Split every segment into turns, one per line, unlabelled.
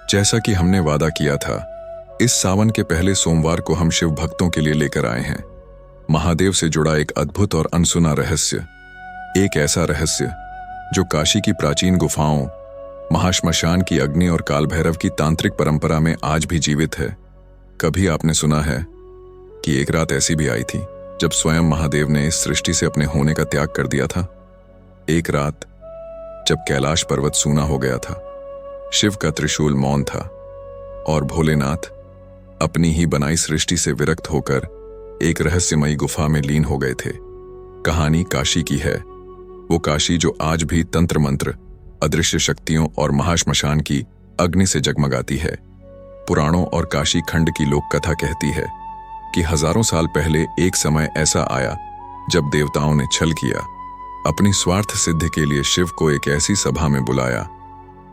जैसा कि हमने वादा किया था, इस सावन के पहले सोमवार को हम शिव भक्तों के लिए लेकर आए हैं महादेव से जुड़ा एक अद्भुत और अनसुना रहस्य। एक ऐसा रहस्य जो काशी की प्राचीन गुफाओं, महाश्मशान की अग्नि और काल भैरव की तांत्रिक परंपरा में आज भी जीवित है। कभी आपने सुना है कि एक रात ऐसी भी आई थी जब स्वयं महादेव ने इस सृष्टि से अपने होने का त्याग कर दिया था। एक रात जब कैलाश पर्वत सूना हो गया था, शिव का त्रिशूल मौन था और भोलेनाथ अपनी ही बनाई सृष्टि से विरक्त होकर एक रहस्यमयी गुफा में लीन हो गए थे। कहानी काशी की है, वो काशी जो आज भी तंत्र मंत्र, अदृश्य शक्तियों और महाश्मशान की अग्नि से जगमगाती है। पुराणों और काशी खंड की लोक कथा कहती है कि हजारों साल पहले एक समय ऐसा आया जब देवताओं ने छल किया। अपनी स्वार्थ सिद्धि के लिए शिव को एक ऐसी सभा में बुलाया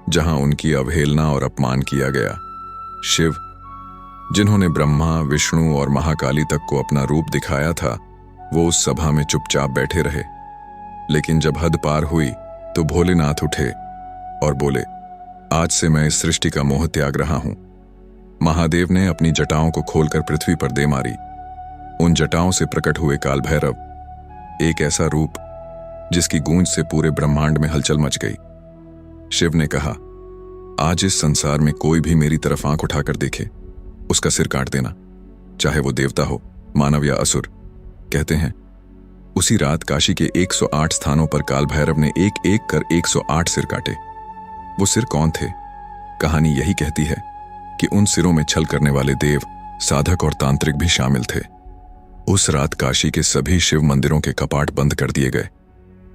जहां उनकी अवहेलना और अपमान किया गया। शिव, जिन्होंने ब्रह्मा, विष्णु और महाकाली तक को अपना रूप दिखाया था, वो उस सभा में चुपचाप बैठे रहे। लेकिन जब हद पार हुई तो भोलेनाथ उठे और बोले, आज से मैं इस सृष्टि का मोह त्याग रहा हूं। महादेव ने अपनी जटाओं को खोलकर पृथ्वी पर दे मारी। उन जटाओं से प्रकट हुए काल भैरव, एक ऐसा रूप जिसकी गूंज से पूरे ब्रह्मांड में हलचल मच गई। शिव ने कहा, आज इस संसार में कोई भी मेरी तरफ आंख उठाकर देखे, उसका सिर काट देना, चाहे वो देवता हो, मानव या असुर। कहते हैं उसी रात काशी के 108 स्थानों पर काल भैरव ने एक एक कर 108 सिर काटे। वो सिर कौन थे? कहानी यही कहती है कि उन सिरों में छल करने वाले देव, साधक और तांत्रिक भी शामिल थे। उस रात काशी के सभी शिव मंदिरों के कपाट बंद कर दिए गए।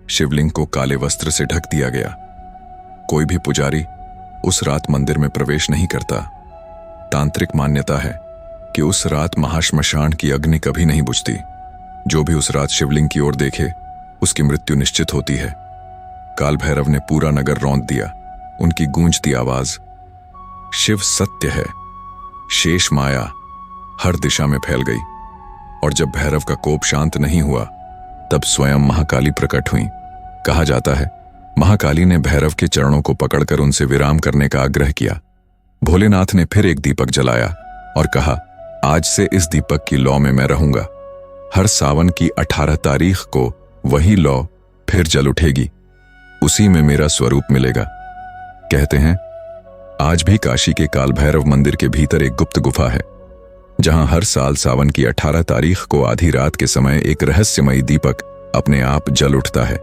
शिवलिंग को काले वस्त्र से ढक दिया गया। कोई भी पुजारी उस रात मंदिर में प्रवेश नहीं करता। तांत्रिक मान्यता है कि उस रात महाश्मशान की अग्नि कभी नहीं बुझती। जो भी उस रात शिवलिंग की ओर देखे, उसकी मृत्यु निश्चित होती है। काल भैरव ने पूरा नगर रौंद दिया। उनकी गूंजती आवाज, शिव सत्य है, शेष माया, हर दिशा में फैल गई। और जब भैरव का कोप शांत नहीं हुआ, तब स्वयं महाकाली प्रकट हुई। कहा जाता है महाकाली ने भैरव के चरणों को पकड़कर उनसे विराम करने का आग्रह किया। भोलेनाथ ने फिर एक दीपक जलाया और कहा, आज से इस दीपक की लौ में मैं रहूंगा। हर सावन की 18 तारीख को वही लौ फिर जल उठेगी, उसी में मेरा स्वरूप मिलेगा। कहते हैं आज भी काशी के काल भैरव मंदिर के भीतर एक गुप्त गुफा है, जहां हर साल सावन की 18 तारीख को आधी रात के समय एक रहस्यमयी दीपक अपने आप जल उठता है।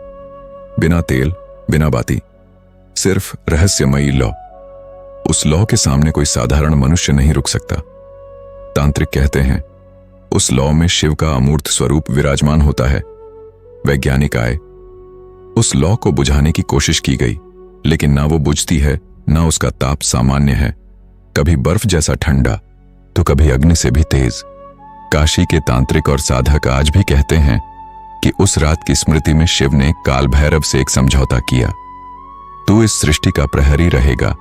बिना तेल, बिना बाती, सिर्फ रहस्यमयी लौ। उस लौ के सामने कोई साधारण मनुष्य नहीं रुक सकता। तांत्रिक कहते हैं उस लौ में शिव का अमूर्त स्वरूप विराजमान होता है। वैज्ञानिक आए, उस लौ को बुझाने की कोशिश की गई, लेकिन ना वो बुझती है, ना उसका ताप सामान्य है। कभी बर्फ जैसा ठंडा, तो कभी अग्नि से भी तेज। काशी के तांत्रिक और साधक आज भी कहते हैं कि उस रात की स्मृति में शिव ने काल भैरव से एक समझौता किया, तू इस सृष्टि का प्रहरी रहेगा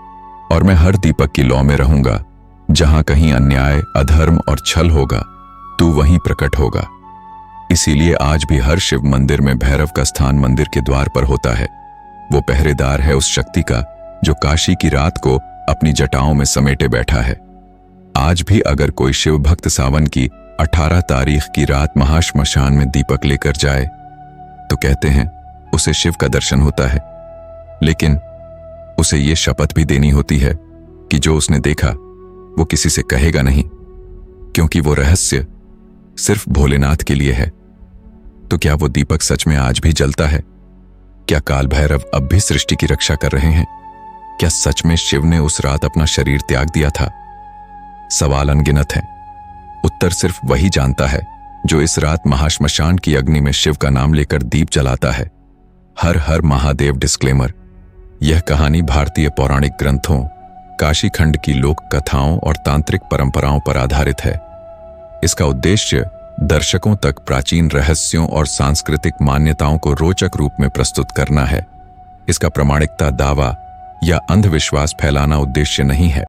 और मैं हर दीपक की लौ में रहूंगा। जहां कहीं अन्याय, अधर्म और छल होगा, तू वहीं प्रकट होगा। इसीलिए आज भी हर शिव मंदिर में भैरव का स्थान मंदिर के द्वार पर होता है। वो पहरेदार है उस शक्ति का जो काशी की रात को अपनी जटाओं में समेटे बैठा है। आज भी अगर कोई शिव भक्त सावन की 18 तारीख की रात महाश्मशान में दीपक लेकर जाए, तो कहते हैं उसे शिव का दर्शन होता है। लेकिन उसे ये शपथ भी देनी होती है कि जो उसने देखा वो किसी से कहेगा नहीं, क्योंकि वो रहस्य सिर्फ भोलेनाथ के लिए है। तो क्या वो दीपक सच में आज भी जलता है? क्या काल भैरव अब भी सृष्टि की रक्षा कर रहे हैं? क्या सच में शिव ने उस रात अपना शरीर त्याग दिया था? सवाल अनगिनत हैं। उत्तर सिर्फ वही जानता है जो इस रात महाश्मशान की अग्नि में शिव का नाम लेकर दीप जलाता है। हर हर महादेव। डिस्क्लेमर, यह कहानी भारतीय पौराणिक ग्रंथों, काशी खंड की लोक कथाओं और तांत्रिक परंपराओं पर आधारित है। इसका उद्देश्य दर्शकों तक प्राचीन रहस्यों और सांस्कृतिक मान्यताओं को रोचक रूप में प्रस्तुत करना है। इसका प्रामाणिकता, दावा या अंधविश्वास फैलाना उद्देश्य नहीं है।